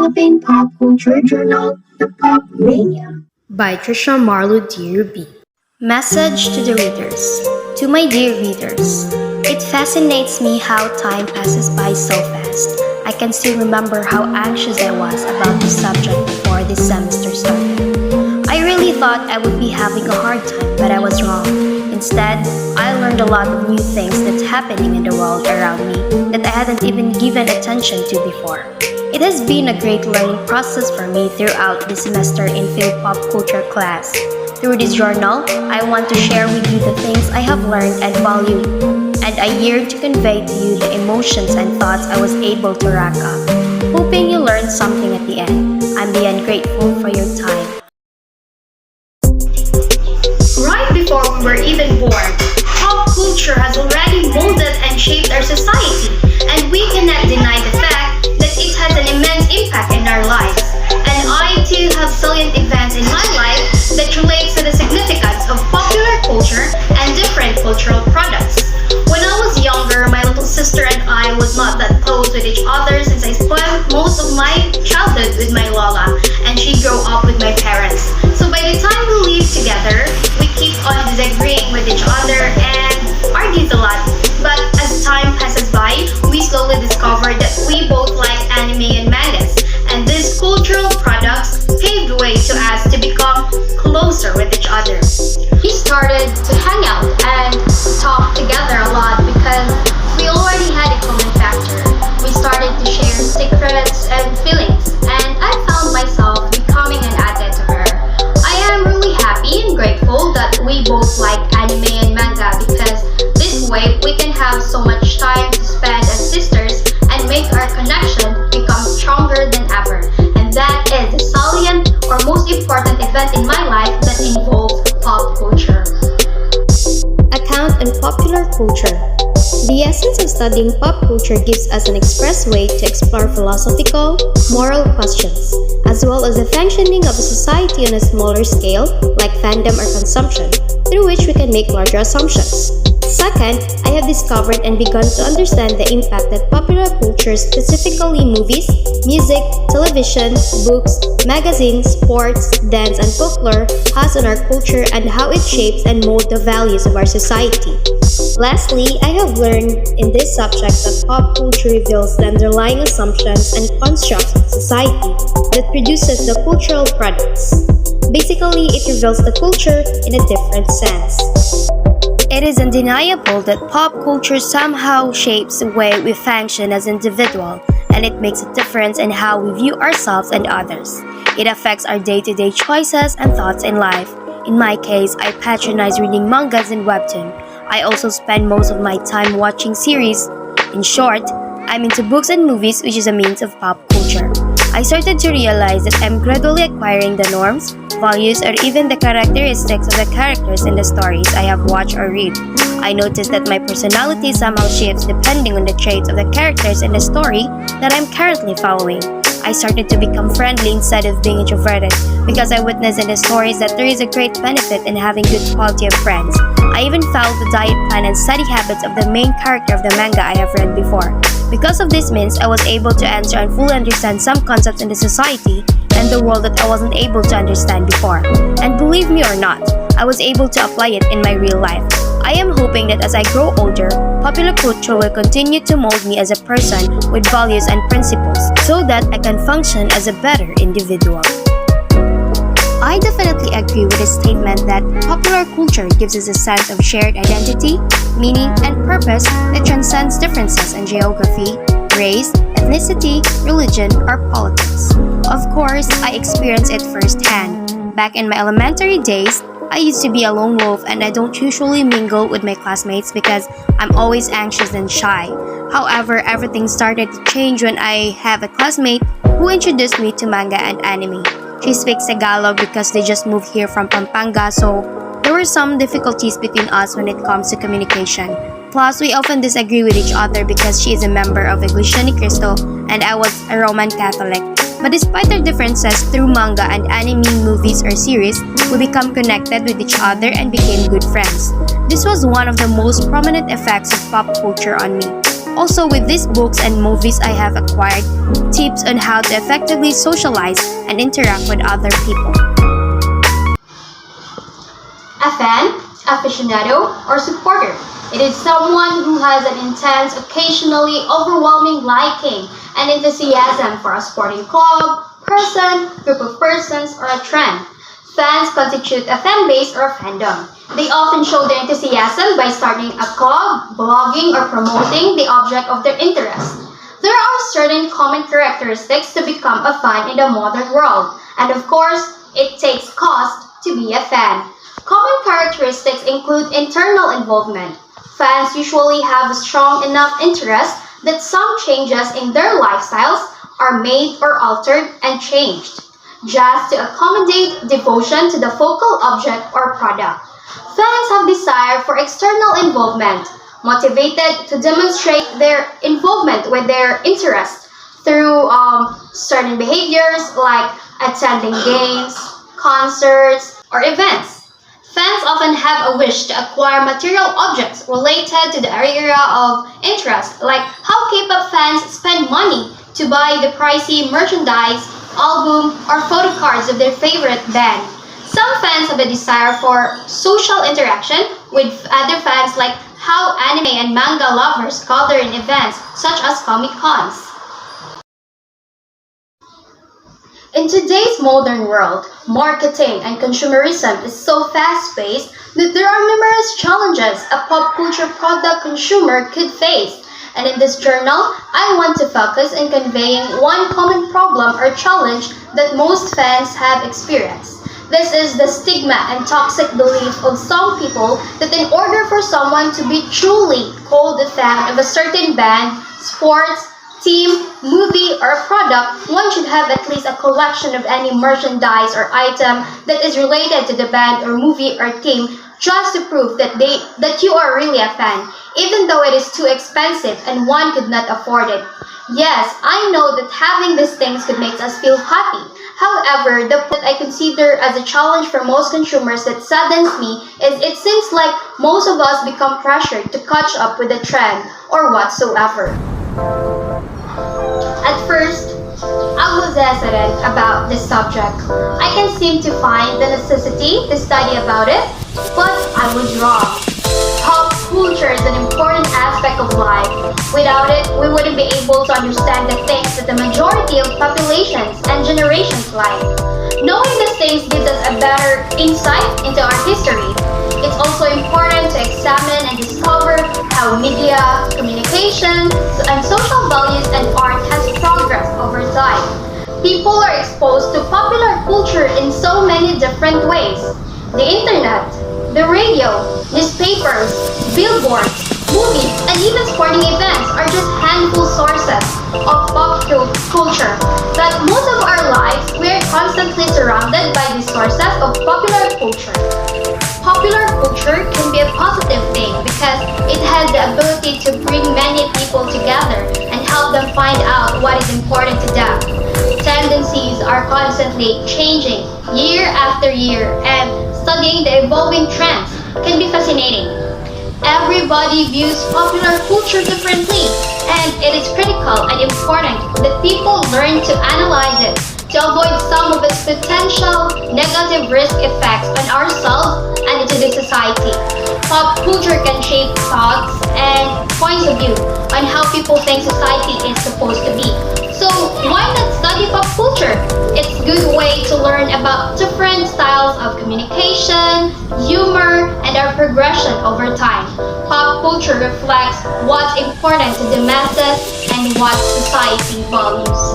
Philippine Pop Culture Journal, The Pop Mania. By Trisha Marlowe Dear B. Message to the readers. To my dear readers, it fascinates me how time passes by so fast. I can still remember how anxious I was about the subject before this semester started. I really thought I would be having a hard time, but I was wrong. Instead, I learned a lot of new things that's happening in the world around me that I hadn't even given attention to before. It has been a great learning process for me throughout this semester in Phil Pop Culture class. Through this journal, I want to share with you the things I have learned and valued, and I yearn to convey to you the emotions and thoughts I was able to rack up. Hoping you learned something at the end. I'm beyond grateful for your time. Right before we were even born, pop culture has already molded and shaped our society, and we cannot deny the fact that it has an immense impact in our lives. And I too have salient events in my life that relates to the significance of popular culture and different cultural products. When I was younger, my little sister and I was not that close with each other since I spent most of my childhood with my Lola, and she grew up with my parents. So by the time we live together, we keep on disagreeing with each other and argues a lot. But as time passes by, we slowly discovered that we both like anime and mangas, and these cultural products paved the way to us to become closer with each other. We started to hang out and talk together a lot because we already had a common factor. We started to share secrets and feelings, and I found myself becoming an ally to her. I am really happy and grateful that we both like anime and manga because this way we can have so much time to spend as sisters and make our connection become stronger than ever. And that is the salient or most important event in my life that involves pop culture. Account on popular culture. The essence of studying pop culture gives us an express way to explore philosophical, moral questions, as well as the functioning of a society on a smaller scale, like fandom or consumption, through which we can make larger assumptions. Second, I have discovered and begun to understand the impact that popular culture, specifically movies, music, television, books, magazines, sports, dance, and folklore, has on our culture and how it shapes and molds the values of our society. Lastly, I have learned in this subject that pop culture reveals the underlying assumptions and constructs of society that produces the cultural products. Basically, it reveals the culture in a different sense. It is undeniable that pop culture somehow shapes the way we function as individuals, and it makes a difference in how we view ourselves and others. It affects our day-to-day choices and thoughts in life. In my case, I patronize reading mangas and webtoon. I also spend most of my time watching series. In short, I'm into books and movies, which is a means of pop culture. I started to realize that I'm gradually acquiring the norms, values, or even the characteristics of the characters in the stories I have watched or read. I noticed that my personality somehow shifts depending on the traits of the characters in the story that I'm currently following. I started to become friendly instead of being introverted because I witnessed in the stories that there is a great benefit in having good quality of friends. I even followed the diet plan and study habits of the main character of the manga I have read before. Because of this means, I was able to answer and fully understand some concepts in the society and the world that I wasn't able to understand before. And believe me or not, I was able to apply it in my real life. I am hoping that as I grow older, popular culture will continue to mold me as a person with values and principles so that I can function as a better individual. I definitely agree with the statement that popular culture gives us a sense of shared identity, meaning, and purpose that transcends differences in geography, race, ethnicity, religion, or politics. Of course, I experienced it firsthand. Back in my elementary days, I used to be a lone wolf and I don't usually mingle with my classmates because I'm always anxious and shy. However, everything started to change when I have a classmate who introduced me to manga and anime. She speaks Tagalog because they just moved here from Pampanga, so there were some difficulties between us when it comes to communication. Plus, we often disagree with each other because she is a member of Iglesia Ni Cristo and I was a Roman Catholic. But despite our differences through manga and anime movies or series, we become connected with each other and became good friends. This was one of the most prominent effects of pop culture on me. Also, with these books and movies, I have acquired tips on how to effectively socialize and interact with other people. A fan, aficionado, or supporter. It is someone who has an intense, occasionally overwhelming liking and enthusiasm for a sporting club, person, group of persons, or a trend. Fans constitute a fan base or a fandom. They often show their enthusiasm by starting a club, blogging, or promoting the object of their interest. There are certain common characteristics to become a fan in the modern world, and of course, it takes cost to be a fan. Common characteristics include internal involvement. Fans usually have a strong enough interest that some changes in their lifestyles are made or altered and changed, just to accommodate devotion to the focal object or product. Fans have desire for external involvement, motivated to demonstrate their involvement with their interest through certain behaviors like attending games, concerts, or events. Fans often have a wish to acquire material objects related to the area of interest, like how K-pop fans spend money to buy the pricey merchandise, album, or photo cards of their favorite band. Some fans have a desire for social interaction with other fans, like how anime and manga lovers gather in events such as Comic-Cons. In today's modern world, marketing and consumerism is so fast-paced that there are numerous challenges a pop culture product consumer could face. And in this journal, I want to focus on conveying one common problem or challenge that most fans have experienced. This is the stigma and toxic belief of some people that in order for someone to be truly called a fan of a certain band, sports, team, movie, or a product, one should have at least a collection of any merchandise or item that is related to the band or movie or team, just to prove that you are really a fan, even though it is too expensive and one could not afford it. Yes, I know that having these things could make us feel happy. However, the point I consider as a challenge for most consumers that saddens me is it seems like most of us become pressured to catch up with the trend or whatsoever. At first, I was hesitant about this subject. I can seem to find the necessity to study about it, but I was wrong. Pop culture is an important aspect of life. Without it, we wouldn't be able to understand the things that the majority of populations and generations like. Knowing these things gives us a better insight into our history. It's also important to examine and discover how media, communication, and social values and art has progressed over time. People are exposed to popular culture in so many different ways. The internet, the radio, newspapers, billboards, movies, and even sporting events are just handful sources of pop culture. But most of our lives, we are constantly surrounded by these sources of popular culture. Popular culture can be a positive thing because it has the ability to bring many people together and help them find out what is important to them. Tendencies are constantly changing year after year, and studying the evolving trends can be fascinating. Everybody views popular culture differently, and it is critical and important that people learn to analyze it to avoid some of its potential negative risk effects on ourselves and into the society. Pop culture can shape thoughts and points of view on how people think society is supposed to be. So why not study pop culture? It's a good way to learn about different styles of communication, humor, and our progression over time. Pop culture reflects what's important to the masses and what society values.